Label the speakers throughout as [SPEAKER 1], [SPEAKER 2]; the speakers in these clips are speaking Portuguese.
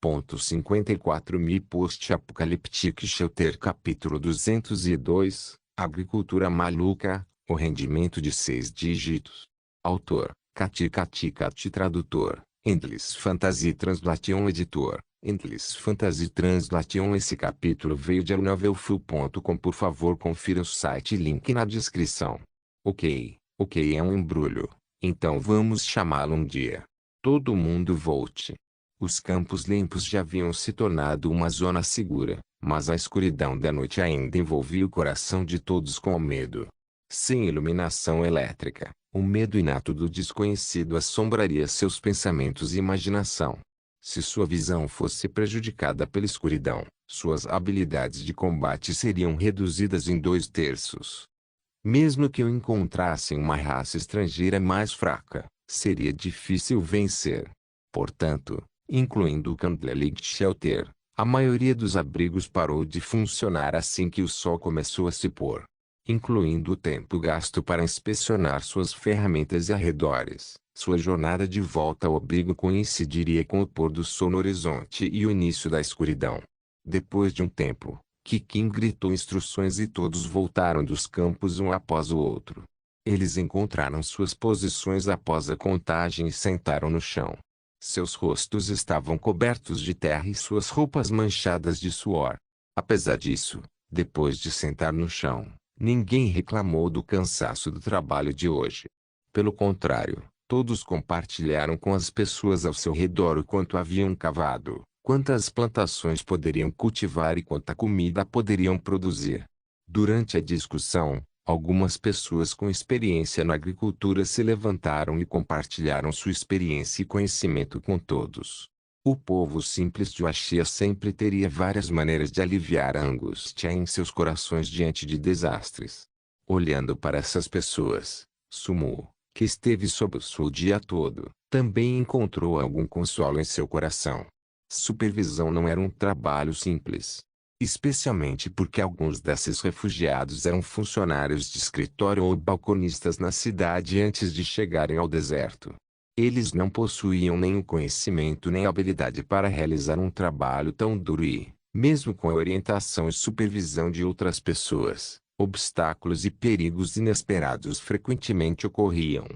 [SPEAKER 1] 2.54 Mi Post-Apocalyptic Shelter Capítulo 202 Agricultura Maluca, o rendimento de 6 dígitos. Autor, Kati Tradutor, Endless Fantasy Translation Editor, Endless Fantasy Translation. Esse capítulo veio de novelfull.com. Por favor, confira o site, link na descrição. Ok é um embrulho. Então vamos chamá-lo um dia. Todo mundo volte. Os campos limpos já haviam se tornado uma zona segura, mas a escuridão da noite ainda envolvia o coração de todos com o medo. Sem iluminação elétrica, o medo inato do desconhecido assombraria seus pensamentos e imaginação. Se sua visão fosse prejudicada pela escuridão, suas habilidades de combate seriam reduzidas em 2/3. Mesmo que o encontrassem uma raça estrangeira mais fraca, seria difícil vencer. Portanto, incluindo o Candlelit Shelter, a maioria dos abrigos parou de funcionar assim que o sol começou a se pôr. Incluindo o tempo gasto para inspecionar suas ferramentas e arredores, sua jornada de volta ao abrigo coincidiria com o pôr do sol no horizonte e o início da escuridão. Depois de um tempo, Kikin gritou instruções e todos voltaram dos campos um após o outro. Eles encontraram suas posições após a contagem e sentaram no chão. Seus rostos estavam cobertos de terra e suas roupas manchadas de suor. Apesar disso, depois de sentar no chão, ninguém reclamou do cansaço do trabalho de hoje. Pelo contrário, todos compartilharam com as pessoas ao seu redor o quanto haviam cavado, quantas plantações poderiam cultivar e quanta comida poderiam produzir. Durante a discussão, algumas pessoas com experiência na agricultura se levantaram e compartilharam sua experiência e conhecimento com todos. O povo simples de Washia sempre teria várias maneiras de aliviar a angústia em seus corações diante de desastres. Olhando para essas pessoas, Sumu, que esteve sob o sol o dia todo, também encontrou algum consolo em seu coração. Supervisão não era um trabalho simples. Especialmente porque alguns desses refugiados eram funcionários de escritório ou balconistas na cidade antes de chegarem ao deserto. Eles não possuíam nem o conhecimento nem a habilidade para realizar um trabalho tão duro e, mesmo com a orientação e supervisão de outras pessoas, obstáculos e perigos inesperados frequentemente ocorriam.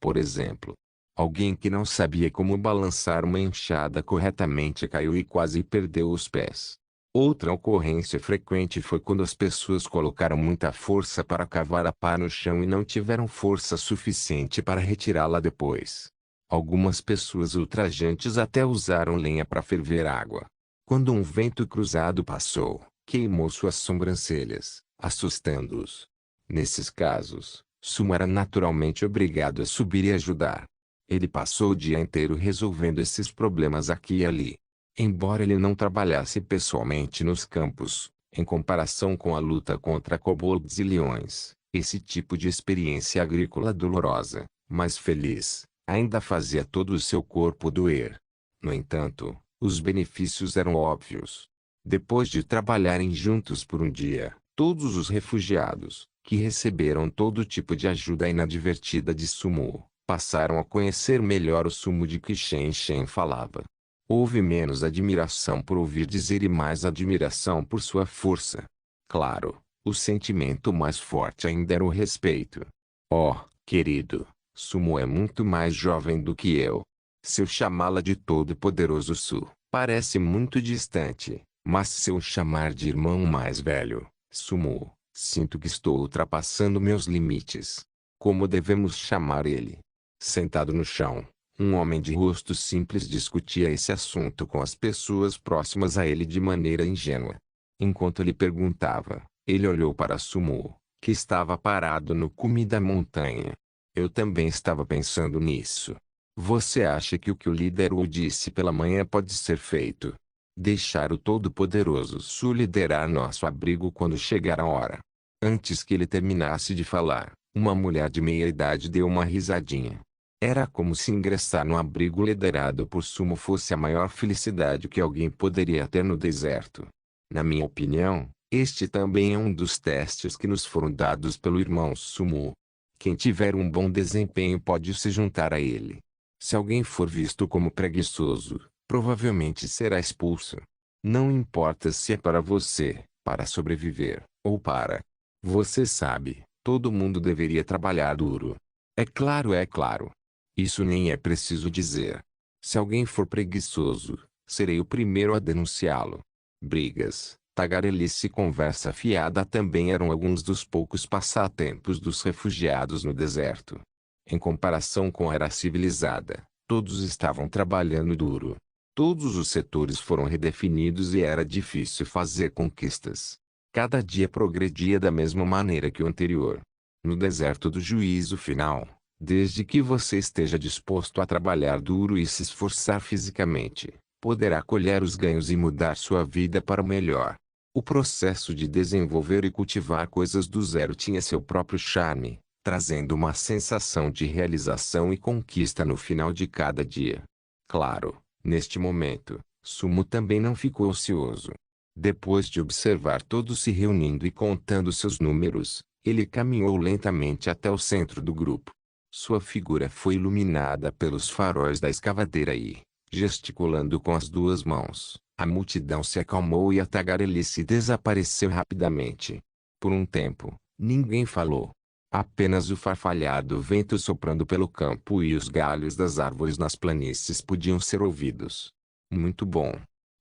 [SPEAKER 1] Por exemplo, alguém que não sabia como balançar uma enxada corretamente caiu e quase perdeu os pés. Outra ocorrência frequente foi quando as pessoas colocaram muita força para cavar a pá no chão e não tiveram força suficiente para retirá-la depois. Algumas pessoas ultrajantes até usaram lenha para ferver água. Quando um vento cruzado passou, queimou suas sobrancelhas, assustando-os. Nesses casos, Sumo era naturalmente obrigado a subir e ajudar. Ele passou o dia inteiro resolvendo esses problemas aqui e ali. Embora ele não trabalhasse pessoalmente nos campos, em comparação com a luta contra kobolds e leões, esse tipo de experiência agrícola dolorosa, mas feliz, ainda fazia todo o seu corpo doer. No entanto, os benefícios eram óbvios. Depois de trabalharem juntos por um dia, todos os refugiados, que receberam todo tipo de ajuda inadvertida de Sumu, passaram a conhecer melhor o Sumu de que Shen falava. Houve menos admiração por ouvir dizer e mais admiração por sua força. Claro, o sentimento mais forte ainda era o respeito. Oh, querido, Sumo é muito mais jovem do que eu. Se eu chamá-la de Todo-Poderoso Su, parece muito distante, mas se eu chamar de irmão mais velho, Sumo, sinto que estou ultrapassando meus limites. Como devemos chamar ele? Sentado no chão, um homem de rosto simples discutia esse assunto com as pessoas próximas a ele de maneira ingênua. Enquanto ele perguntava, ele olhou para Sumu, que estava parado no cume da montanha. Eu também estava pensando nisso. Você acha que o líder Wu disse pela manhã pode ser feito? Deixar o Todo-Poderoso Su liderar nosso abrigo quando chegar a hora. Antes que ele terminasse de falar, uma mulher de meia idade deu uma risadinha. Era como se ingressar no abrigo liderado por Sumo fosse a maior felicidade que alguém poderia ter no deserto. Na minha opinião, este também é um dos testes que nos foram dados pelo irmão Sumo. Quem tiver um bom desempenho pode se juntar a ele. Se alguém for visto como preguiçoso, provavelmente será expulso. Não importa se é para você, para sobreviver, ou para. Você sabe, todo mundo deveria trabalhar duro. É claro, é claro. Isso nem é preciso dizer. Se alguém for preguiçoso, serei o primeiro a denunciá-lo. Brigas, tagarelice e conversa fiada também eram alguns dos poucos passatempos dos refugiados no deserto. Em comparação com a era civilizada, todos estavam trabalhando duro. Todos os setores foram redefinidos e era difícil fazer conquistas. Cada dia progredia da mesma maneira que o anterior. No deserto do juízo final, desde que você esteja disposto a trabalhar duro e se esforçar fisicamente, poderá colher os ganhos e mudar sua vida para o melhor. O processo de desenvolver e cultivar coisas do zero tinha seu próprio charme, trazendo uma sensação de realização e conquista no final de cada dia. Claro, neste momento, Sumo também não ficou ocioso. Depois de observar todos se reunindo e contando seus números, ele caminhou lentamente até o centro do grupo. Sua figura foi iluminada pelos faróis da escavadeira e, gesticulando com as duas mãos, a multidão se acalmou e a tagarelice desapareceu rapidamente. Por um tempo, ninguém falou. Apenas o farfalhado vento soprando pelo campo e os galhos das árvores nas planícies podiam ser ouvidos. Muito bom.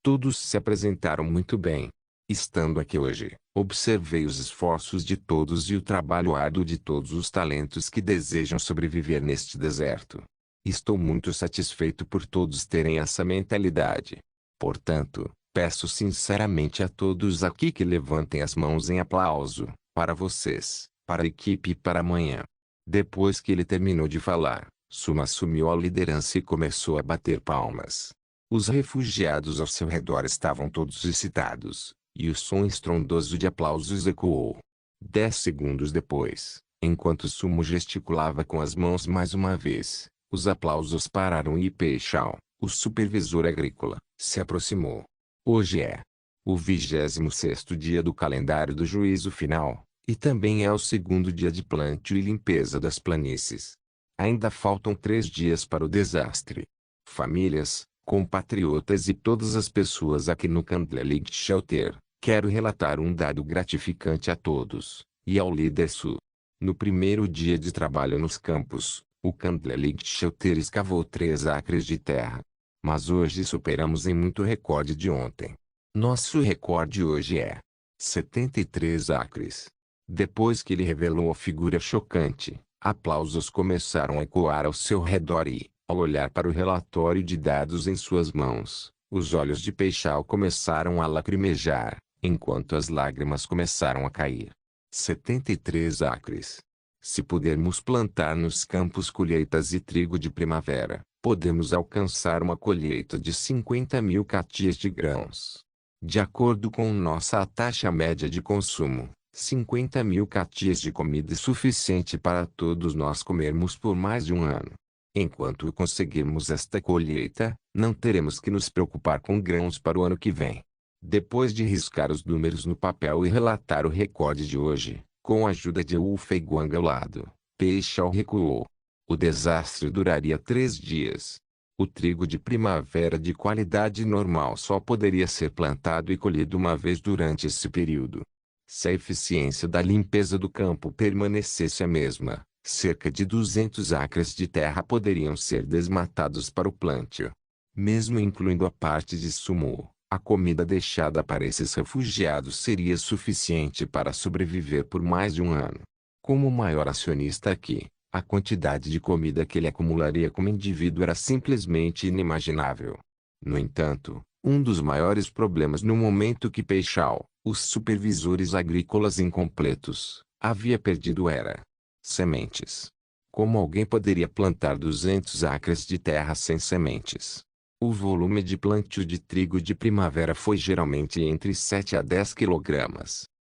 [SPEAKER 1] Todos se apresentaram muito bem. Estando aqui hoje, observei os esforços de todos e o trabalho árduo de todos os talentos que desejam sobreviver neste deserto. Estou muito satisfeito por todos terem essa mentalidade. Portanto, peço sinceramente a todos aqui que levantem as mãos em aplauso, para vocês, para a equipe e para amanhã. Depois que ele terminou de falar, Suma assumiu a liderança e começou a bater palmas. Os refugiados ao seu redor estavam todos excitados, e o som estrondoso de aplausos ecoou. 10 segundos depois, enquanto Sumo gesticulava com as mãos mais uma vez, os aplausos pararam e Peixal, o supervisor agrícola, se aproximou. Hoje é o 26º dia do calendário do juízo final, e também é o segundo dia de plantio e limpeza das planícies. Ainda faltam 3 dias para o desastre. Famílias, compatriotas e todas as pessoas aqui no Candlelit Shelter, quero relatar um dado gratificante a todos, e ao líder Su. No primeiro dia de trabalho nos campos, o Candlelit Shelter escavou 3 acres de terra. Mas hoje superamos em muito o recorde de ontem. Nosso recorde hoje é 73 acres. Depois que ele revelou a figura chocante, aplausos começaram a ecoar ao seu redor e, ao olhar para o relatório de dados em suas mãos, os olhos de Peixal começaram a lacrimejar, enquanto as lágrimas começaram a cair. 73 acres. Se pudermos plantar nos campos colheitas e trigo de primavera, podemos alcançar uma colheita de 50.000 catias de grãos. De acordo com nossa taxa média de consumo, 50.000 catias de comida é suficiente para todos nós comermos por mais de um ano. Enquanto conseguirmos esta colheita, não teremos que nos preocupar com grãos para o ano que vem. Depois de riscar os números no papel e relatar o recorde de hoje, com a ajuda de Ufeguang ao lado, Peixal recuou. O desastre duraria 3 dias. O trigo de primavera de qualidade normal só poderia ser plantado e colhido uma vez durante esse período. Se a eficiência da limpeza do campo permanecesse a mesma, cerca de 200 acres de terra poderiam ser desmatados para o plantio. Mesmo incluindo a parte de Sumo, a comida deixada para esses refugiados seria suficiente para sobreviver por mais de um ano. Como o maior acionista aqui, a quantidade de comida que ele acumularia como indivíduo era simplesmente inimaginável. No entanto, um dos maiores problemas no momento que Peixal, os supervisores agrícolas incompletos, havia perdido era sementes. Como alguém poderia plantar 200 acres de terra sem sementes? O volume de plantio de trigo de primavera foi geralmente entre 7 a 10 kg.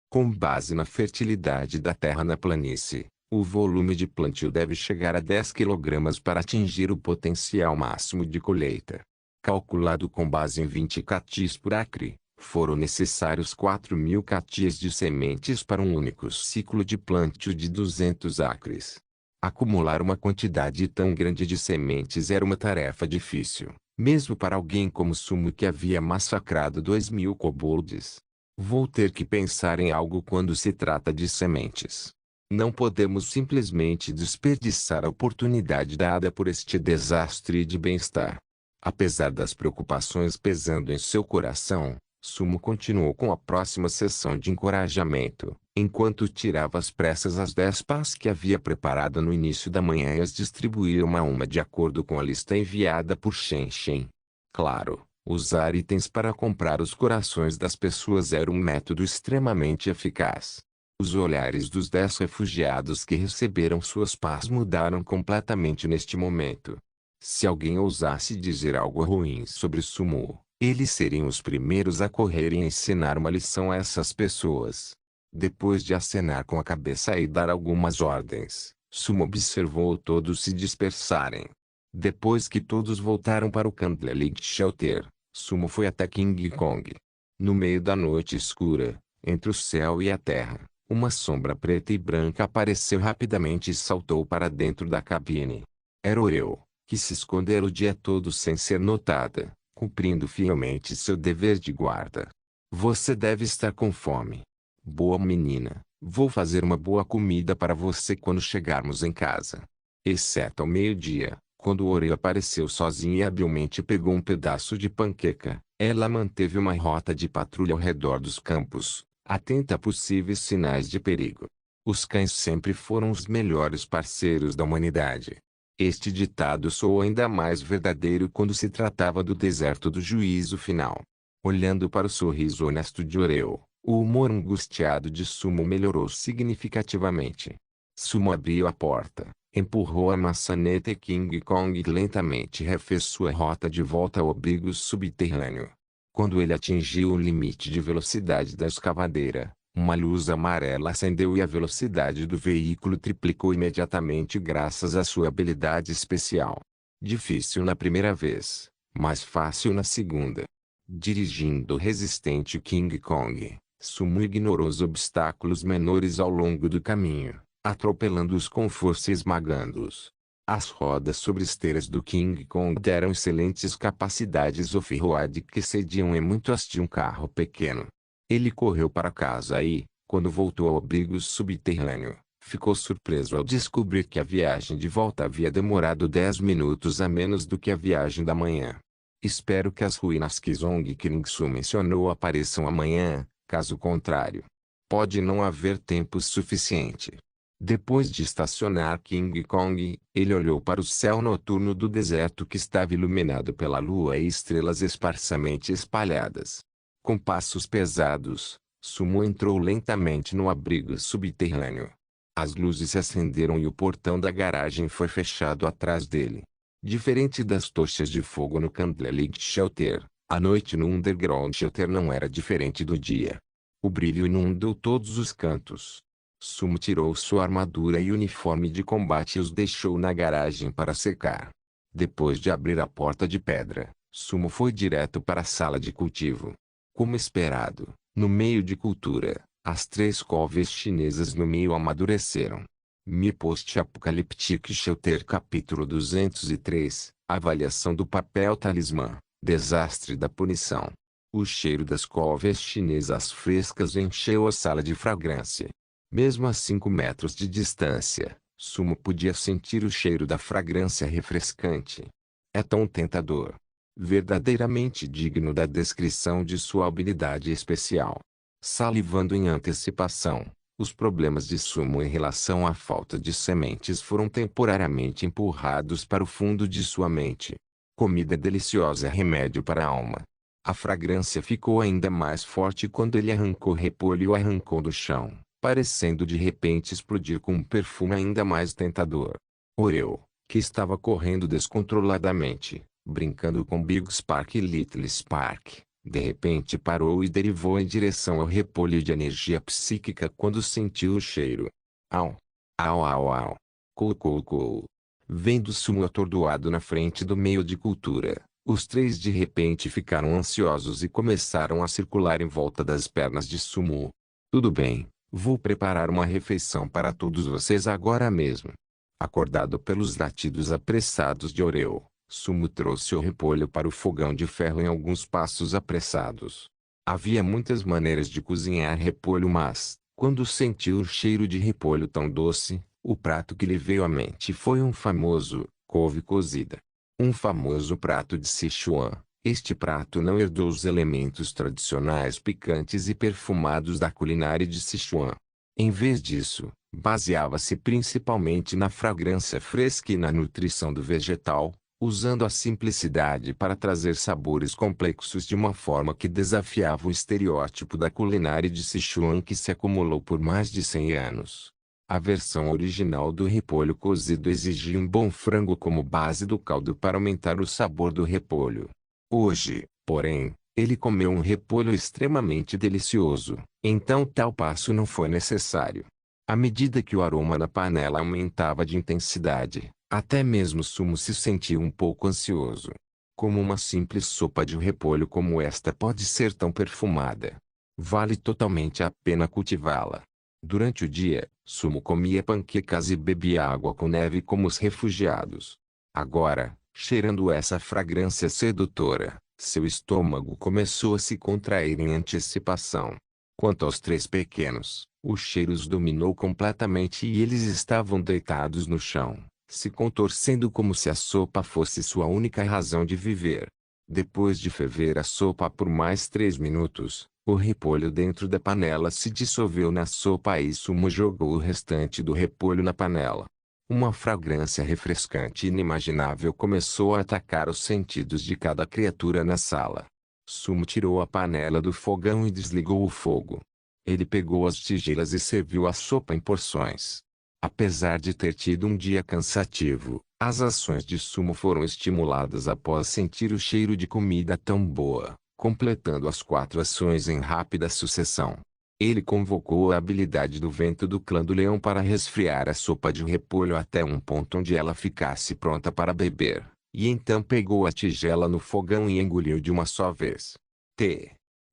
[SPEAKER 1] Com base na fertilidade da terra na planície, o volume de plantio deve chegar a 10 kg para atingir o potencial máximo de colheita. Calculado com base em 20 catis por acre, foram necessários 4.000 catias de sementes para um único ciclo de plantio de 200 acres. Acumular uma quantidade tão grande de sementes era uma tarefa difícil, Mesmo para alguém como Sumo que havia massacrado 2.000 kobolds. Vou ter que pensar em algo quando se trata de sementes. Não podemos simplesmente desperdiçar a oportunidade dada por este desastre de bem-estar. Apesar das preocupações pesando em seu coração, Sumo continuou com a próxima sessão de encorajamento, enquanto tirava às pressas as 10 pás que havia preparado no início da manhã e as distribuía uma a uma de acordo com a lista enviada por Shen Shen. Claro, usar itens para comprar os corações das pessoas era um método extremamente eficaz. Os olhares dos 10 refugiados que receberam suas pás mudaram completamente neste momento. Se alguém ousasse dizer algo ruim sobre Sumo, eles seriam os primeiros a correrem a ensinar uma lição a essas pessoas. Depois de acenar com a cabeça e dar algumas ordens, Sumo observou todos se dispersarem. Depois que todos voltaram para o Candlelit Shelter, Sumo foi até King Kong. No meio da noite escura, entre o céu e a terra, uma sombra preta e branca apareceu rapidamente e saltou para dentro da cabine. Era Oreo, que se escondera o dia todo sem ser notada, cumprindo fielmente seu dever de guarda. Você deve estar com fome. Boa menina, vou fazer uma boa comida para você quando chegarmos em casa. Exceto ao meio-dia, quando Oreo apareceu sozinha e habilmente pegou um pedaço de panqueca, ela manteve uma rota de patrulha ao redor dos campos, atenta a possíveis sinais de perigo. Os cães sempre foram os melhores parceiros da humanidade. Este ditado soou ainda mais verdadeiro quando se tratava do deserto do juízo final. Olhando para o sorriso honesto de Oreo, o humor angustiado de Sumo melhorou significativamente. Sumo abriu a porta, empurrou a maçaneta e King Kong lentamente refez sua rota de volta ao abrigo subterrâneo. Quando ele atingiu o limite de velocidade da escavadeira, uma luz amarela acendeu e a velocidade do veículo triplicou imediatamente graças à sua habilidade especial. Difícil na primeira vez, mas fácil na segunda. Dirigindo o resistente King Kong, Sumo ignorou os obstáculos menores ao longo do caminho, atropelando-os com força e esmagando-os. As rodas sobre esteiras do King Kong deram excelentes capacidades off-road que excediam em muito as de um carro pequeno. Ele correu para casa e, quando voltou ao abrigo subterrâneo, ficou surpreso ao descobrir que a viagem de volta havia demorado 10 minutos a menos do que a viagem da manhã. Espero que as ruínas que Zong Kringsu mencionou apareçam amanhã, caso contrário, pode não haver tempo suficiente. Depois de estacionar King Kong, ele olhou para o céu noturno do deserto que estava iluminado pela lua e estrelas esparsamente espalhadas. Com passos pesados, Sumo entrou lentamente no abrigo subterrâneo. As luzes se acenderam e o portão da garagem foi fechado atrás dele. Diferente das tochas de fogo no Candlelit Shelter, a noite no Underground Shelter não era diferente do dia. O brilho inundou todos os cantos. Sumo tirou sua armadura e uniforme de combate e os deixou na garagem para secar. Depois de abrir a porta de pedra, Sumo foi direto para a sala de cultivo. Como esperado, no meio de cultura, as 3 couves chinesas no meio amadureceram. Mi Post-Apocalyptic Shelter Capítulo 203 Avaliação do papel talismã. Desastre da punição. O cheiro das couves chinesas frescas encheu a sala de fragrância. Mesmo a 5 metros de distância, Sumo podia sentir o cheiro da fragrância refrescante. É tão tentador. Verdadeiramente digno da descrição de sua habilidade especial. Salivando em antecipação, os problemas de Sumo em relação à falta de sementes foram temporariamente empurrados para o fundo de sua mente. Comida deliciosa é remédio para a alma. A fragrância ficou ainda mais forte quando ele arrancou o repolho e o arrancou do chão, parecendo de repente explodir com um perfume ainda mais tentador. Oreo, que estava correndo descontroladamente, brincando com Big Spark e Little Spark, de repente parou e derivou em direção ao repolho de energia psíquica quando sentiu o cheiro. Au! Au au au! Cou cou cou! Vendo Sumo atordoado na frente do meio de cultura, os 3 de repente ficaram ansiosos e começaram a circular em volta das pernas de Sumo. Tudo bem, vou preparar uma refeição para todos vocês agora mesmo. Acordado pelos latidos apressados de Oreo, Sumo trouxe o repolho para o fogão de ferro em alguns passos apressados. Havia muitas maneiras de cozinhar repolho, mas, quando sentiu o cheiro de repolho tão doce, o prato que lhe veio à mente foi um famoso couve cozida. Um famoso prato de Sichuan. Este prato não herdou os elementos tradicionais picantes e perfumados da culinária de Sichuan. Em vez disso, baseava-se principalmente na fragrância fresca e na nutrição do vegetal, usando a simplicidade para trazer sabores complexos de uma forma que desafiava o estereótipo da culinária de Sichuan que se acumulou por mais de 100 anos. A versão original do repolho cozido exigia um bom frango como base do caldo para aumentar o sabor do repolho. Hoje, porém, ele comeu um repolho extremamente delicioso, então tal passo não foi necessário. À medida que o aroma na panela aumentava de intensidade, até mesmo Sumo se sentiu um pouco ansioso. Como uma simples sopa de repolho como esta pode ser tão perfumada? Vale totalmente a pena cultivá-la. Durante o dia, Sumo comia panquecas e bebia água com neve como os refugiados. Agora, cheirando essa fragrância sedutora, seu estômago começou a se contrair em antecipação. Quanto aos três pequenos, o cheiro os dominou completamente e eles estavam deitados no chão, se contorcendo como se a sopa fosse sua única razão de viver. Depois de ferver a sopa por mais 3 minutos, o repolho dentro da panela se dissolveu na sopa e Sumo jogou o restante do repolho na panela. Uma fragrância refrescante e inimaginável começou a atacar os sentidos de cada criatura na sala. Sumo tirou a panela do fogão e desligou o fogo. Ele pegou as tigelas e serviu a sopa em porções. Apesar de ter tido um dia cansativo, as ações de Sumo foram estimuladas após sentir o cheiro de comida tão boa, completando as 4 ações em rápida sucessão. Ele convocou a habilidade do vento do clã do leão para resfriar a sopa de repolho até um ponto onde ela ficasse pronta para beber, e então pegou a tigela no fogão e engoliu de uma só vez.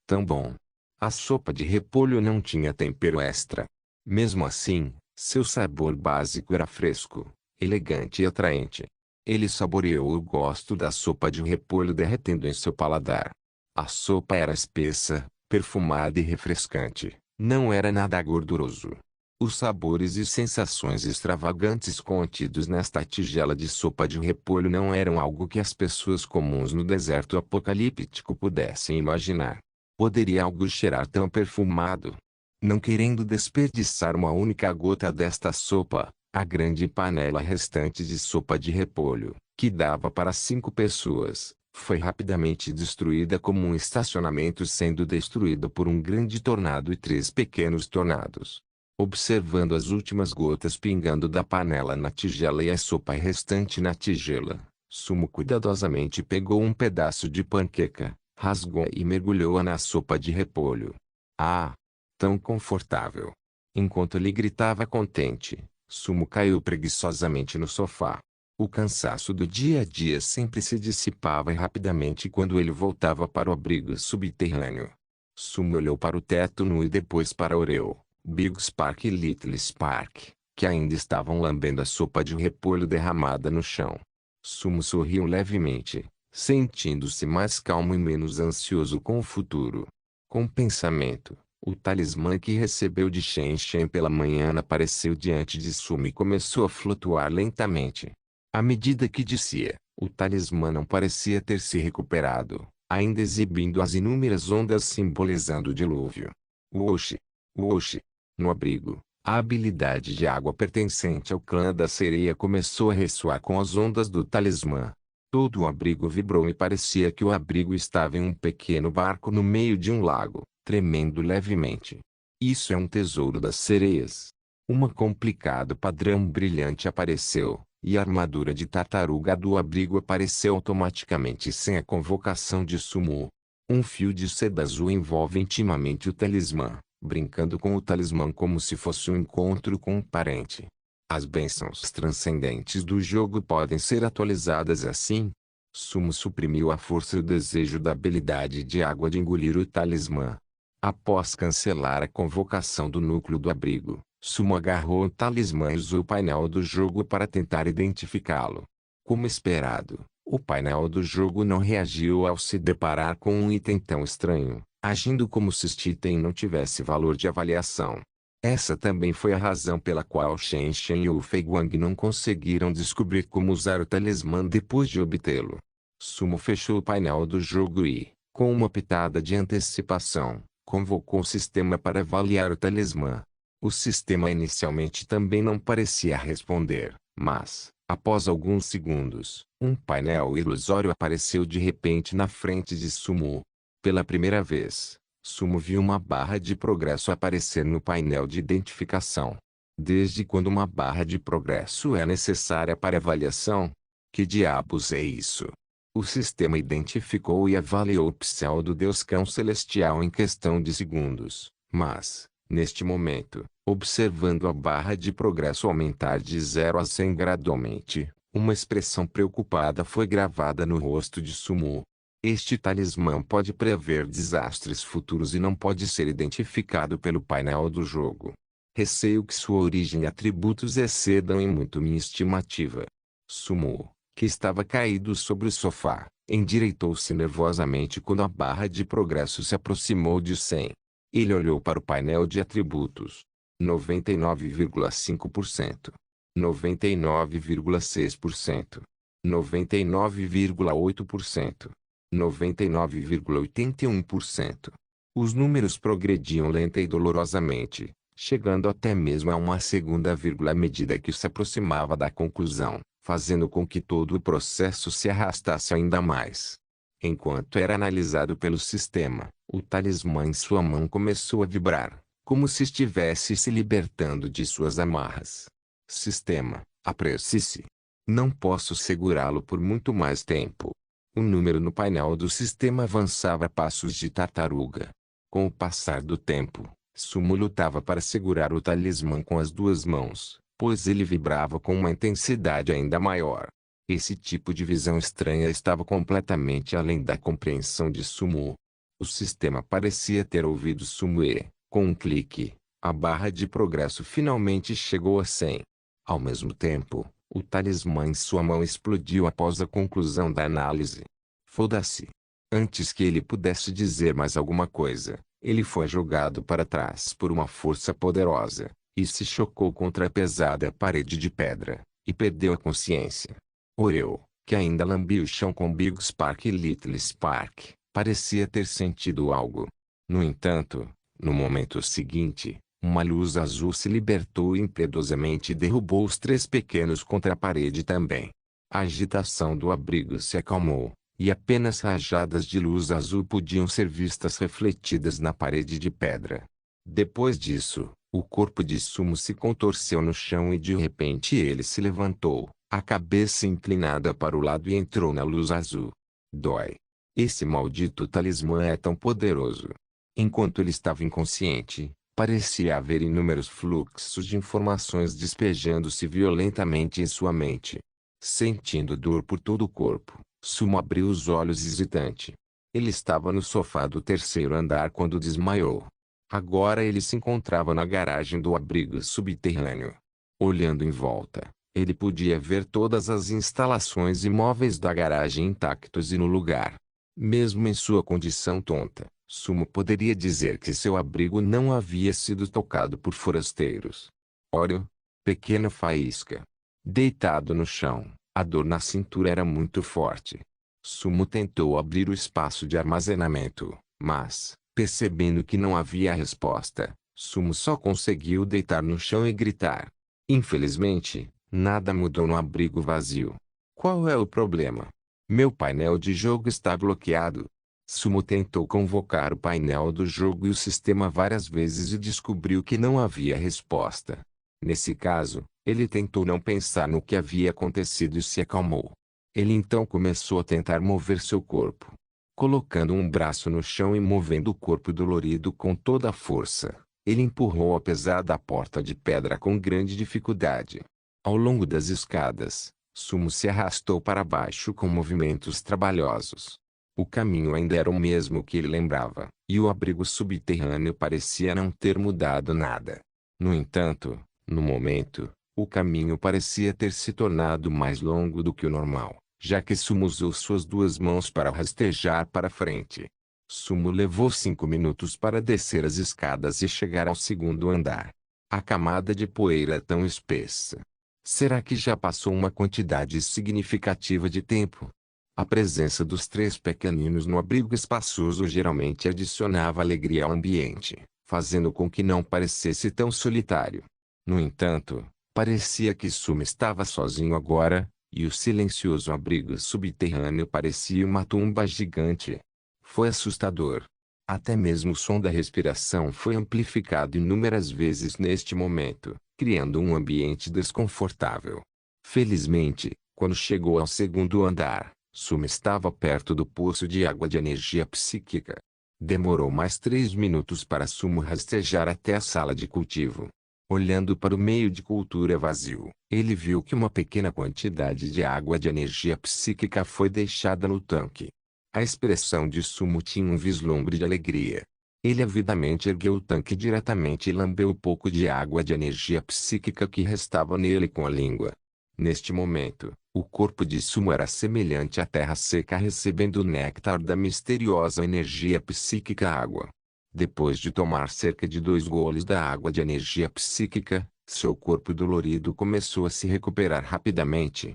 [SPEAKER 1] Tão bom! A sopa de repolho não tinha tempero extra. Mesmo assim, seu sabor básico era fresco, elegante e atraente. Ele saboreou o gosto da sopa de repolho derretendo em seu paladar. A sopa era espessa, perfumada e refrescante, não era nada gorduroso. Os sabores e sensações extravagantes contidos nesta tigela de sopa de repolho não eram algo que as pessoas comuns no deserto apocalíptico pudessem imaginar. Poderia algo cheirar tão perfumado? Não querendo desperdiçar uma única gota desta sopa, a grande panela restante de sopa de repolho, que dava para 5 pessoas, foi rapidamente destruída como um estacionamento sendo destruído por um grande tornado e 3 pequenos tornados. Observando as últimas gotas pingando da panela na tigela e a sopa restante na tigela, Sumo cuidadosamente pegou um pedaço de panqueca, rasgou e mergulhou-a na sopa de repolho. Ah! Tão confortável! Enquanto ele gritava contente, Sumo caiu preguiçosamente no sofá. O cansaço do dia a dia sempre se dissipava rapidamente quando ele voltava para o abrigo subterrâneo. Sumo olhou para o teto nu e depois para Oreo, Big Spark e Little Spark, que ainda estavam lambendo a sopa de repolho derramada no chão. Sumo sorriu levemente, sentindo-se mais calmo e menos ansioso com o futuro. Com o pensamento, o talismã que recebeu de Shen Shen pela manhã apareceu diante de Sumo e começou a flutuar lentamente. À medida que descia, o talismã não parecia ter se recuperado, ainda exibindo as inúmeras ondas simbolizando o dilúvio. Woshi! Woshi! No abrigo, a habilidade de água pertencente ao clã da sereia começou a ressoar com as ondas do talismã. Todo o abrigo vibrou e parecia que o abrigo estava em um pequeno barco no meio de um lago, tremendo levemente. Isso é um tesouro das sereias. Um complicado padrão brilhante apareceu, e a armadura de tartaruga do abrigo apareceu automaticamente sem a convocação de Sumo. Um fio de seda azul envolve intimamente o talismã, brincando com o talismã como se fosse um encontro com um parente. As bênçãos transcendentes do jogo podem ser atualizadas assim. Sumo suprimiu a força e o desejo da habilidade de água de engolir o talismã. Após cancelar a convocação do núcleo do abrigo, Sumo agarrou o talismã e usou o painel do jogo para tentar identificá-lo. Como esperado, O painel do jogo não reagiu ao se deparar com um item tão estranho, agindo como se este item não tivesse valor de avaliação. Essa também foi a razão pela qual Shen Shen e o Fei Guang não conseguiram descobrir como usar o talismã depois de obtê-lo. Sumo fechou o painel do jogo e, com uma pitada de antecipação, convocou o sistema para avaliar o talismã. O sistema inicialmente também não parecia responder, mas, após alguns segundos, um painel ilusório apareceu de repente na frente de Sumo. Pela primeira vez, Sumo viu uma barra de progresso aparecer no painel de identificação. Desde quando uma barra de progresso é necessária para avaliação? Que diabos é isso? O sistema identificou e avaliou o pseudo-deus cão celestial em questão de segundos, mas, neste momento, observando a barra de progresso aumentar de 0 a 100 gradualmente, uma expressão preocupada foi gravada no rosto de Sumo. Este talismã pode prever desastres futuros e não pode ser identificado pelo painel do jogo. Receio que sua origem e atributos excedam em muito minha estimativa. Sumo, que estava caído sobre o sofá, endireitou-se nervosamente quando a barra de progresso se aproximou de 100. Ele olhou para o painel de atributos. 99,5%. 99,6%. 99,8%. 99,81%. Os números progrediam lenta e dolorosamente, chegando até mesmo a uma segunda vírgula à medida que se aproximava da conclusão, fazendo com que todo o processo se arrastasse ainda mais. Enquanto era analisado pelo sistema, o talismã em sua mão começou a vibrar, como se estivesse se libertando de suas amarras. Sistema, apresse-se. Não posso segurá-lo por muito mais tempo. O número no painel do sistema avançava a passos de tartaruga. Com o passar do tempo, Sumo lutava para segurar o talismã com as duas mãos, pois ele vibrava com uma intensidade ainda maior. Esse tipo de visão estranha estava completamente além da compreensão de Sumo. O sistema parecia ter ouvido Sumo e, com um clique, a barra de progresso finalmente chegou a 100. Ao mesmo tempo, o talismã em sua mão explodiu após a conclusão da análise. Foda-se. Antes que ele pudesse dizer mais alguma coisa, ele foi jogado para trás por uma força poderosa, e se chocou contra a pesada parede de pedra, e perdeu a consciência. Oreo, que ainda lambia o chão com Big Spark e Little Spark, parecia ter sentido algo. No entanto, no momento seguinte, uma luz azul se libertou impiedosamente e derrubou os três pequenos contra a parede também. A agitação do abrigo se acalmou, e apenas rajadas de luz azul podiam ser vistas refletidas na parede de pedra. Depois disso, o corpo de Sumo se contorceu no chão e de repente ele se levantou, a cabeça inclinada para o lado e entrou na luz azul. Dói. Esse maldito talismã é tão poderoso. Enquanto ele estava inconsciente, parecia haver inúmeros fluxos de informações despejando-se violentamente em sua mente. Sentindo dor por todo o corpo, Sumo abriu os olhos hesitante. Ele estava no sofá do terceiro andar quando desmaiou. Agora ele se encontrava na garagem do abrigo subterrâneo. Olhando em volta, ele podia ver todas as instalações e móveis da garagem intactos e no lugar. Mesmo em sua condição tonta, Sumo poderia dizer que seu abrigo não havia sido tocado por forasteiros. Oreo, pequena faísca. Deitado no chão, a dor na cintura era muito forte. Sumo tentou abrir o espaço de armazenamento, mas, percebendo que não havia resposta, Sumo só conseguiu deitar no chão e gritar. Infelizmente, nada mudou no abrigo vazio. Qual é o problema? Meu painel de jogo está bloqueado. Sumo tentou convocar o painel do jogo e o sistema várias vezes e descobriu que não havia resposta. Nesse caso, ele tentou não pensar no que havia acontecido e se acalmou. Ele então começou a tentar mover seu corpo. Colocando um braço no chão e movendo o corpo dolorido com toda a força, ele empurrou a pesada porta de pedra com grande dificuldade. Ao longo das escadas, Sumo se arrastou para baixo com movimentos trabalhosos. O caminho ainda era o mesmo que ele lembrava, e o abrigo subterrâneo parecia não ter mudado nada. No entanto, no momento, o caminho parecia ter se tornado mais longo do que o normal, já que Sumo usou suas duas mãos para rastejar para frente. Sumo levou 5 minutos para descer as escadas e chegar ao segundo andar. A camada de poeira é tão espessa. Será que já passou uma quantidade significativa de tempo? A presença dos três pequeninos no abrigo espaçoso geralmente adicionava alegria ao ambiente, fazendo com que não parecesse tão solitário. No entanto, parecia que Sumo estava sozinho agora, e o silencioso abrigo subterrâneo parecia uma tumba gigante. Foi assustador. Até mesmo o som da respiração foi amplificado inúmeras vezes neste momento, criando um ambiente desconfortável. Felizmente, quando chegou ao segundo andar, Sumo estava perto do poço de água de energia psíquica. Demorou mais 3 minutos para Sumo rastejar até a sala de cultivo. Olhando para o meio de cultura vazio, ele viu que uma pequena quantidade de água de energia psíquica foi deixada no tanque. A expressão de Sumo tinha um vislumbre de alegria. Ele avidamente ergueu o tanque diretamente e lambeu o pouco de água de energia psíquica que restava nele com a língua. Neste momento, o corpo de Sumo era semelhante à terra seca recebendo o néctar da misteriosa energia psíquica água. Depois de tomar cerca de 2 goles da água de energia psíquica, seu corpo dolorido começou a se recuperar rapidamente.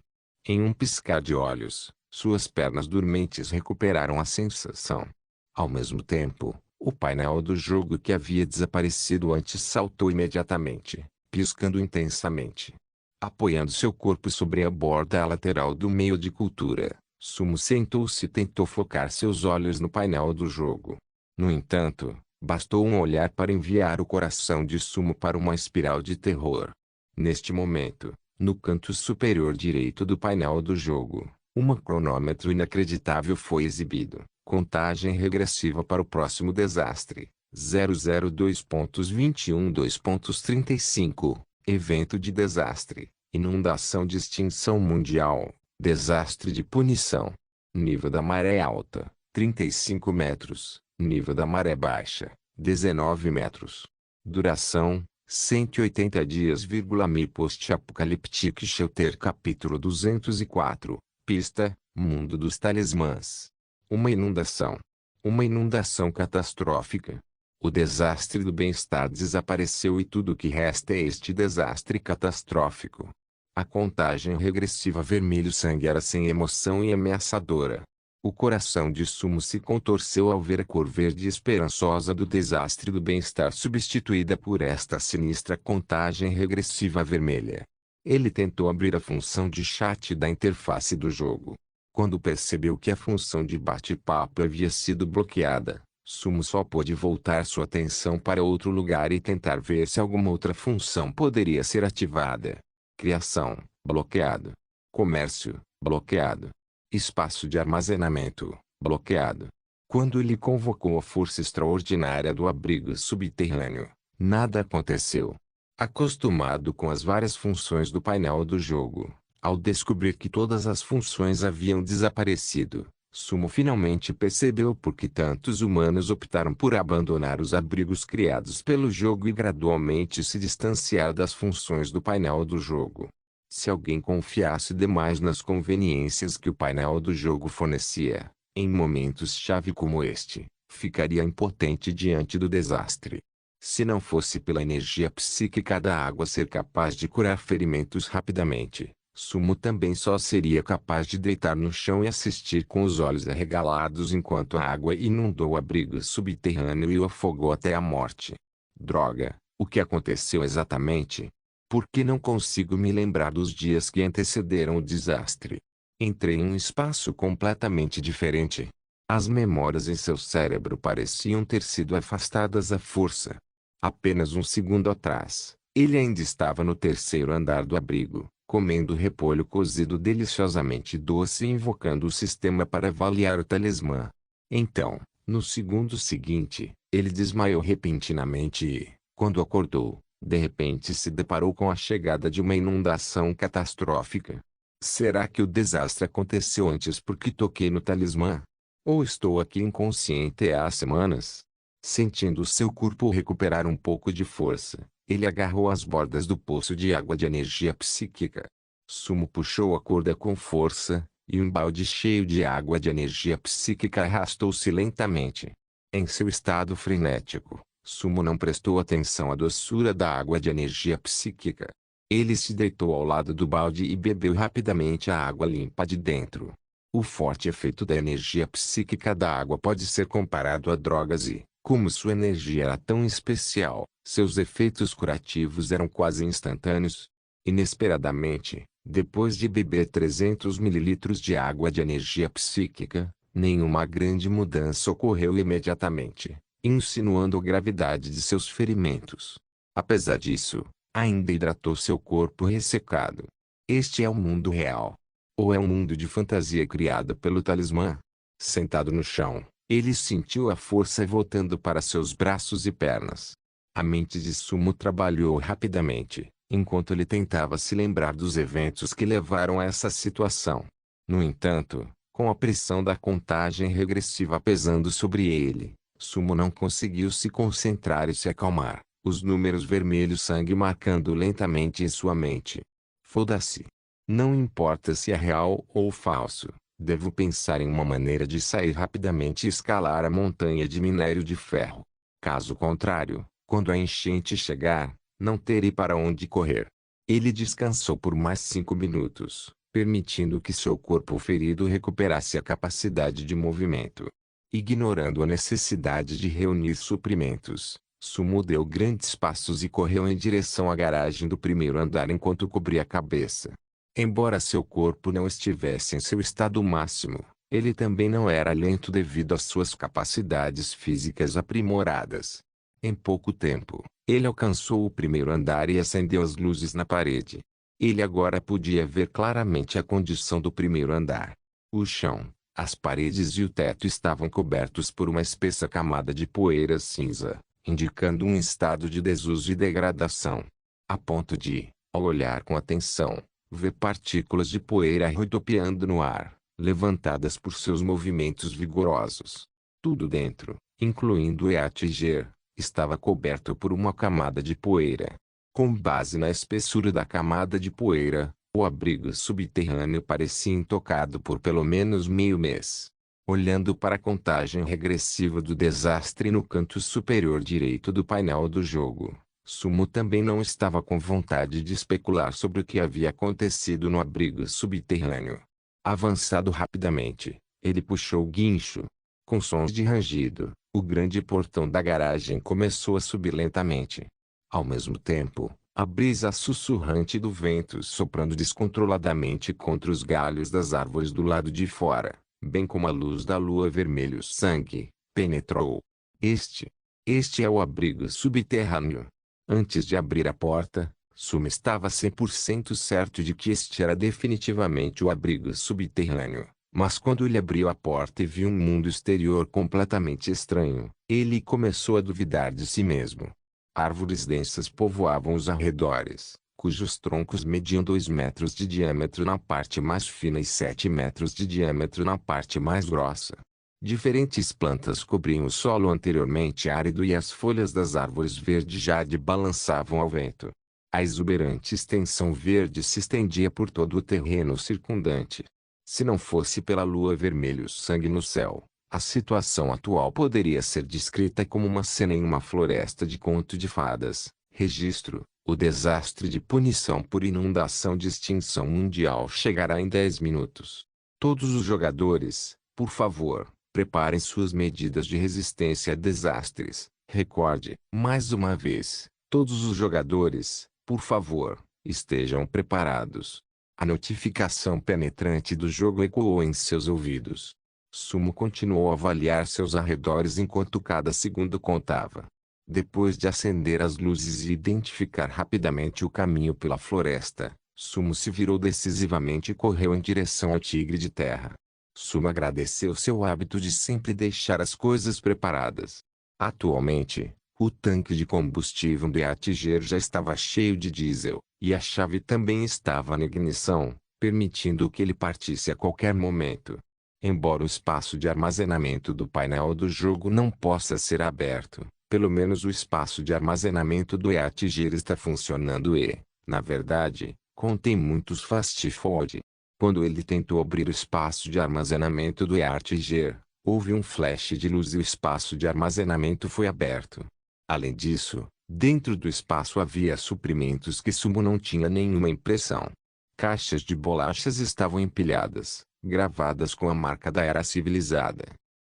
[SPEAKER 1] Em um piscar de olhos, suas pernas dormentes recuperaram a sensação. Ao mesmo tempo, o painel do jogo que havia desaparecido antes saltou imediatamente, piscando intensamente. Apoiando seu corpo sobre a borda lateral do meio de cultura, Sumo sentou-se e tentou focar seus olhos no painel do jogo. No entanto, bastou um olhar para enviar o coração de Sumo para uma espiral de terror. Neste momento, no canto superior direito do painel do jogo, um cronômetro inacreditável foi exibido. Contagem regressiva para o próximo desastre. 002.21.2.35. Evento de desastre. Inundação de extinção mundial. Desastre de punição. Nível da maré alta, 35 metros. Nível da maré baixa, 19 metros. Duração, 180 dias. Mi Post-Apocalyptic Shelter Capítulo 204. Pista, Mundo dos Talismãs. Uma inundação. Uma inundação catastrófica. O desastre do bem-estar desapareceu e tudo o que resta é este desastre catastrófico. A contagem regressiva vermelho-sangue era sem emoção e ameaçadora. O coração de Sumo se contorceu ao ver a cor verde esperançosa do desastre do bem-estar substituída por esta sinistra contagem regressiva vermelha. Ele tentou abrir a função de chat da interface do jogo. Quando percebeu que a função de bate-papo havia sido bloqueada, Sumo só pôde voltar sua atenção para outro lugar e tentar ver se alguma outra função poderia ser ativada. Criação, bloqueado. Comércio, bloqueado. Espaço de armazenamento, bloqueado. Quando ele convocou a força extraordinária do abrigo subterrâneo, nada aconteceu. Acostumado com as várias funções do painel do jogo, ao descobrir que todas as funções haviam desaparecido, Sumo finalmente percebeu por que tantos humanos optaram por abandonar os abrigos criados pelo jogo e gradualmente se distanciar das funções do painel do jogo. Se alguém confiasse demais nas conveniências que o painel do jogo fornecia, em momentos-chave como este, ficaria impotente diante do desastre. Se não fosse pela energia psíquica da água ser capaz de curar ferimentos rapidamente, Sumo também só seria capaz de deitar no chão e assistir com os olhos arregalados enquanto a água inundou o abrigo subterrâneo e o afogou até a morte. Droga, o que aconteceu exatamente? Por que não consigo me lembrar dos dias que antecederam o desastre? Entrei em um espaço completamente diferente. As memórias em seu cérebro pareciam ter sido afastadas à força. Apenas um segundo atrás, ele ainda estava no terceiro andar do abrigo, comendo repolho cozido deliciosamente doce e invocando o sistema para avaliar o talismã. Então, no segundo seguinte, ele desmaiou repentinamente e, quando acordou, de repente se deparou com a chegada de uma inundação catastrófica. Será que o desastre aconteceu antes porque toquei no talismã? Ou estou aqui inconsciente há semanas? Sentindo seu corpo recuperar um pouco de força, ele agarrou as bordas do poço de água de energia psíquica. Sumo puxou a corda com força, e um balde cheio de água de energia psíquica arrastou-se lentamente. Em seu estado frenético, Sumo não prestou atenção à doçura da água de energia psíquica. Ele se deitou ao lado do balde e bebeu rapidamente a água limpa de dentro. O forte efeito da energia psíquica da água pode ser comparado a drogas e, como sua energia era tão especial, seus efeitos curativos eram quase instantâneos. Inesperadamente, depois de beber 300 mililitros de água de energia psíquica, nenhuma grande mudança ocorreu imediatamente, insinuando a gravidade de seus ferimentos. Apesar disso, ainda hidratou seu corpo ressecado. Este é o mundo real. Ou é um mundo de fantasia criado pelo talismã? Sentado no chão, ele sentiu a força voltando para seus braços e pernas. A mente de Sumo trabalhou rapidamente, enquanto ele tentava se lembrar dos eventos que levaram a essa situação. No entanto, com a pressão da contagem regressiva pesando sobre ele, Sumo não conseguiu se concentrar e se acalmar, os números vermelhos sangue marcando lentamente em sua mente. Foda-se. Não importa se é real ou falso, devo pensar em uma maneira de sair rapidamente e escalar a montanha de minério de ferro. Caso contrário, quando a enchente chegar, não terei para onde correr. Ele descansou por mais 5 minutos, permitindo que seu corpo ferido recuperasse a capacidade de movimento. Ignorando a necessidade de reunir suprimentos, Sumo deu grandes passos e correu em direção à garagem do primeiro andar enquanto cobria a cabeça. Embora seu corpo não estivesse em seu estado máximo, ele também não era lento devido às suas capacidades físicas aprimoradas. Em pouco tempo, ele alcançou o primeiro andar e acendeu as luzes na parede. Ele agora podia ver claramente a condição do primeiro andar. O chão, as paredes e o teto estavam cobertos por uma espessa camada de poeira cinza, indicando um estado de desuso e degradação. A ponto de, ao olhar com atenção, ver partículas de poeira rodopiando no ar, levantadas por seus movimentos vigorosos. Tudo dentro, incluindo o Eatiger, estava coberto por uma camada de poeira. Com base na espessura da camada de poeira, o abrigo subterrâneo parecia intocado por pelo menos meio mês. Olhando para a contagem regressiva do desastre no canto superior direito do painel do jogo, Sumo também não estava com vontade de especular sobre o que havia acontecido no abrigo subterrâneo. Avançado rapidamente, ele puxou o guincho. Com sons de rangido, o grande portão da garagem começou a subir lentamente. Ao mesmo tempo, a brisa sussurrante do vento soprando descontroladamente contra os galhos das árvores do lado de fora, bem como a luz da lua vermelho sangue, penetrou. Este é o abrigo subterrâneo. Antes de abrir a porta, Sumo estava 100% certo de que este era definitivamente o abrigo subterrâneo. Mas quando ele abriu a porta e viu um mundo exterior completamente estranho, ele começou a duvidar de si mesmo. Árvores densas povoavam os arredores, cujos troncos mediam 2 metros de diâmetro na parte mais fina e 7 metros de diâmetro na parte mais grossa. Diferentes plantas cobriam o solo anteriormente árido e as folhas das árvores verde jade balançavam ao vento. A exuberante extensão verde se estendia por todo o terreno circundante. Se não fosse pela lua vermelho sangue no céu, a situação atual poderia ser descrita como uma cena em uma floresta de conto de fadas. Registro: o desastre de punição por inundação de extinção mundial chegará em 10 minutos. Todos os jogadores, por favor, preparem suas medidas de resistência a desastres. Recorde, mais uma vez, todos os jogadores, por favor, estejam preparados. A notificação penetrante do jogo ecoou em seus ouvidos. Sumo continuou a avaliar seus arredores enquanto cada segundo contava. Depois de acender as luzes e identificar rapidamente o caminho pela floresta, Sumo se virou decisivamente e correu em direção ao tigre de terra. Sumo agradeceu seu hábito de sempre deixar as coisas preparadas. Atualmente, o tanque de combustível do Eatiger já estava cheio de diesel, e a chave também estava na ignição, permitindo que ele partisse a qualquer momento. Embora o espaço de armazenamento do painel do jogo não possa ser aberto, pelo menos o espaço de armazenamento do Eatiger está funcionando e, na verdade, contém muitos fast food. Quando ele tentou abrir o espaço de armazenamento do Yartiger, houve um flash de luz e o espaço de armazenamento foi aberto. Além disso, dentro do espaço havia suprimentos que Sumo não tinha nenhuma impressão. Caixas de bolachas estavam empilhadas, gravadas com a marca da era civilizada.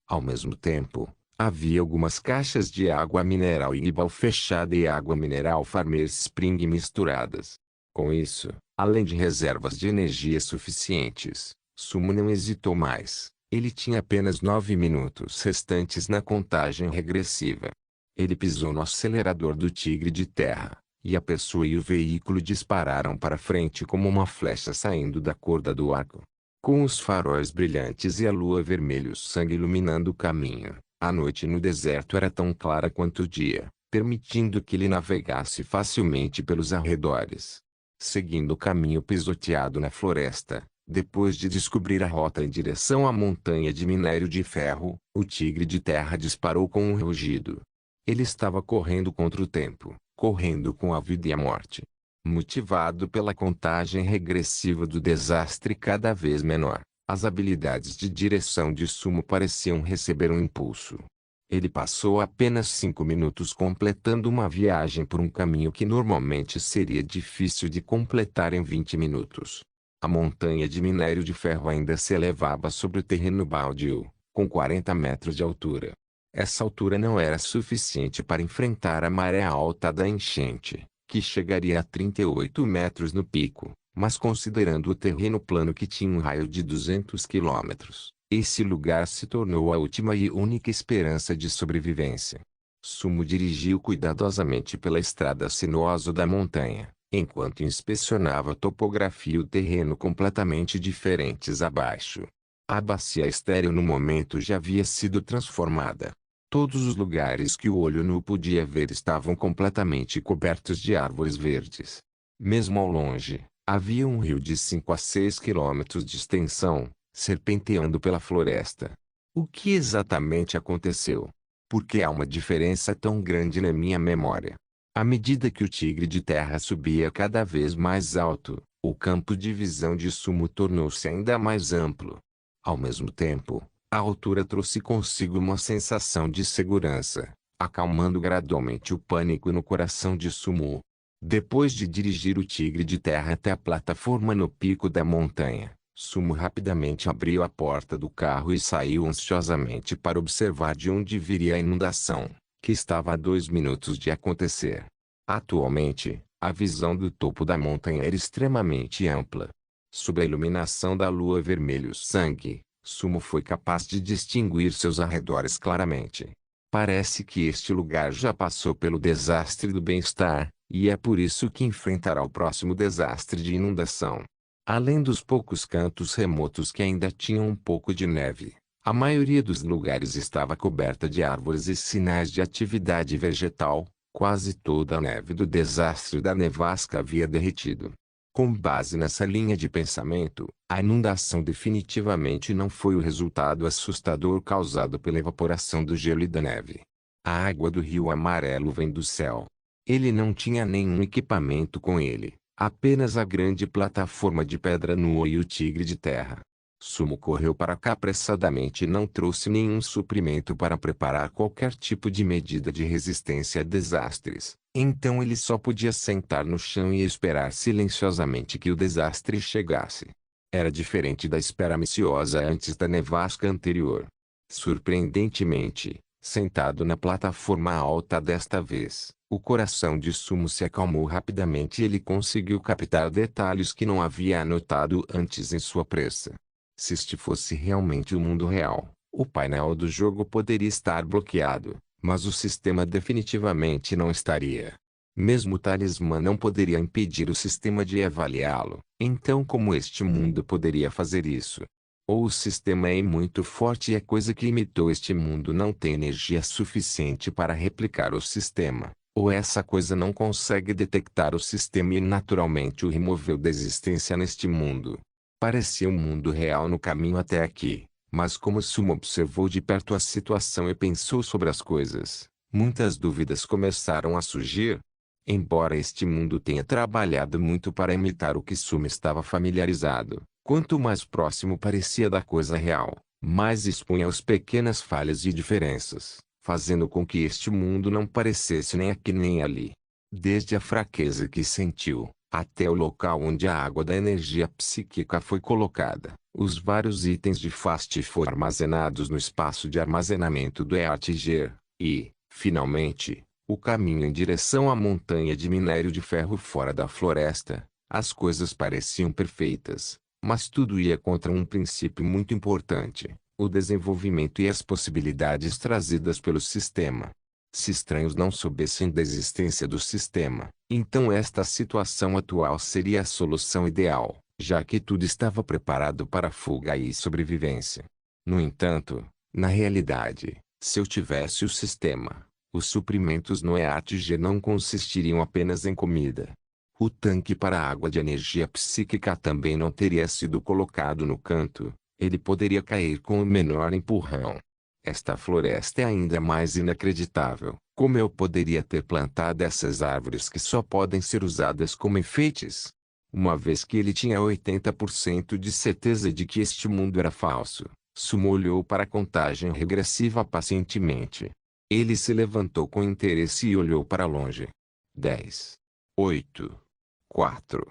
[SPEAKER 1] Ao mesmo tempo, havia algumas caixas de água mineral Igbal fechada e água mineral Farmer Spring misturadas. Com isso, além de reservas de energia suficientes, Sumo não hesitou mais. Ele tinha apenas 9 minutos restantes na contagem regressiva. Ele pisou no acelerador do Tigre de Terra, e a pessoa e o veículo dispararam para frente como uma flecha saindo da corda do arco. Com os faróis brilhantes e a lua vermelho sangue iluminando o caminho, a noite no deserto era tão clara quanto o dia, permitindo que ele navegasse facilmente pelos arredores. Seguindo o caminho pisoteado na floresta, depois de descobrir a rota em direção à montanha de minério de ferro, o Tigre de Terra disparou com um rugido. Ele estava correndo contra o tempo, correndo com a vida e a morte. Motivado pela contagem regressiva do desastre cada vez menor, as habilidades de direção de Sumo pareciam receber um impulso. Ele passou apenas 5 minutos completando uma viagem por um caminho que normalmente seria difícil de completar em 20 minutos. A montanha de minério de ferro ainda se elevava sobre o terreno baldio, com 40 metros de altura. Essa altura não era suficiente para enfrentar a maré alta da enchente, que chegaria a 38 metros no pico, mas considerando o terreno plano que tinha um raio de 200 quilômetros, esse lugar se tornou a última e única esperança de sobrevivência. Sumo dirigiu cuidadosamente pela estrada sinuosa da montanha, enquanto inspecionava a topografia e o terreno completamente diferentes abaixo. A bacia estéril no momento já havia sido transformada. Todos os lugares que o olho nu podia ver estavam completamente cobertos de árvores verdes. Mesmo ao longe, havia um rio de 5 a 6 quilômetros de extensão, serpenteando pela floresta. O que exatamente aconteceu? Por que há uma diferença tão grande na minha memória? À medida que o Tigre de Terra subia cada vez mais alto, o campo de visão de Sumo tornou-se ainda mais amplo. Ao mesmo tempo, a altura trouxe consigo uma sensação de segurança, acalmando gradualmente o pânico no coração de Sumo. Depois de dirigir o Tigre de Terra até a plataforma no pico da montanha, Sumo rapidamente abriu a porta do carro e saiu ansiosamente para observar de onde viria a inundação, que estava a 2 minutos de acontecer. Atualmente, a visão do topo da montanha era extremamente ampla. Sob a iluminação da lua vermelho sangue, Sumo foi capaz de distinguir seus arredores claramente. Parece que este lugar já passou pelo desastre do bem-estar, e é por isso que enfrentará o próximo desastre de inundação. Além dos poucos cantos remotos que ainda tinham um pouco de neve, a maioria dos lugares estava coberta de árvores e sinais de atividade vegetal. Quase toda a neve do desastre da nevasca havia derretido. Com base nessa linha de pensamento, a inundação definitivamente não foi o resultado assustador causado pela evaporação do gelo e da neve. A água do rio amarelo vem do céu. Ele não tinha nenhum equipamento com ele, apenas a grande plataforma de pedra nua e o Tigre de Terra. Sumo correu para cá apressadamente e não trouxe nenhum suprimento para preparar qualquer tipo de medida de resistência a desastres. Então ele só podia sentar no chão e esperar silenciosamente que o desastre chegasse. Era diferente da espera ansiosa antes da nevasca anterior. Surpreendentemente, sentado na plataforma alta desta vez, o coração de Sumo se acalmou rapidamente e ele conseguiu captar detalhes que não havia anotado antes em sua pressa. Se este fosse realmente o mundo real, o painel do jogo poderia estar bloqueado, mas o sistema definitivamente não estaria. Mesmo o talismã não poderia impedir o sistema de avaliá-lo. Então como este mundo poderia fazer isso? Ou o sistema é muito forte e a coisa que imitou este mundo não tem energia suficiente para replicar o sistema, ou essa coisa não consegue detectar o sistema e naturalmente o removeu da existência neste mundo. Parecia um mundo real no caminho até aqui, mas como Sumo observou de perto a situação e pensou sobre as coisas, muitas dúvidas começaram a surgir. Embora este mundo tenha trabalhado muito para imitar o que Sumo estava familiarizado, Quanto mais próximo parecia da coisa real, mais expunha as pequenas falhas e diferenças, fazendo com que este mundo não parecesse nem aqui nem ali. Desde a fraqueza que sentiu, até o local onde a água da energia psíquica foi colocada, os vários itens de Fast foram armazenados no espaço de armazenamento do Earthiger, e, finalmente, o caminho em direção à montanha de minério de ferro fora da floresta. As coisas pareciam perfeitas, mas tudo ia contra um princípio muito importante: o desenvolvimento e as possibilidades trazidas pelo sistema. Se estranhos não soubessem da existência do sistema, então esta situação atual seria a solução ideal, já que tudo estava preparado para fuga e sobrevivência. No entanto, na realidade, se eu tivesse o sistema, os suprimentos no Earthiger não consistiriam apenas em comida. O tanque para a água de energia psíquica também não teria sido colocado no canto, ele poderia cair com o menor empurrão. Esta floresta é ainda mais inacreditável. Como eu poderia ter plantado essas árvores que só podem ser usadas como enfeites? Uma vez que ele tinha 80% de certeza de que este mundo era falso, Sumo olhou para a contagem regressiva pacientemente. Ele se levantou com interesse e olhou para longe. 10, 8, 4,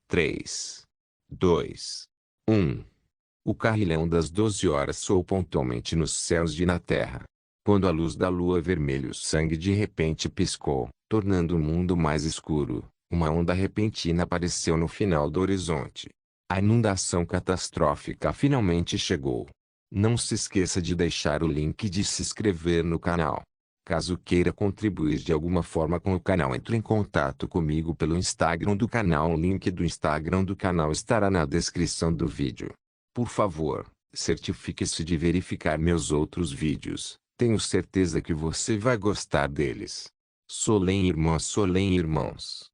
[SPEAKER 1] 3, 2, 1. O carrilhão das 12 horas soou pontualmente nos céus e na terra. Quando a luz da lua vermelho-sangue de repente piscou, tornando o mundo mais escuro, uma onda repentina apareceu no final do horizonte. A inundação catastrófica finalmente chegou. Não se esqueça de deixar o link de se inscrever no canal. Caso queira contribuir de alguma forma com o canal, entre em contato comigo pelo Instagram do canal. O link do Instagram do canal estará na descrição do vídeo. Por favor, certifique-se de verificar meus outros vídeos. Tenho certeza que você vai gostar deles. Solem irmãs, Solem irmãos.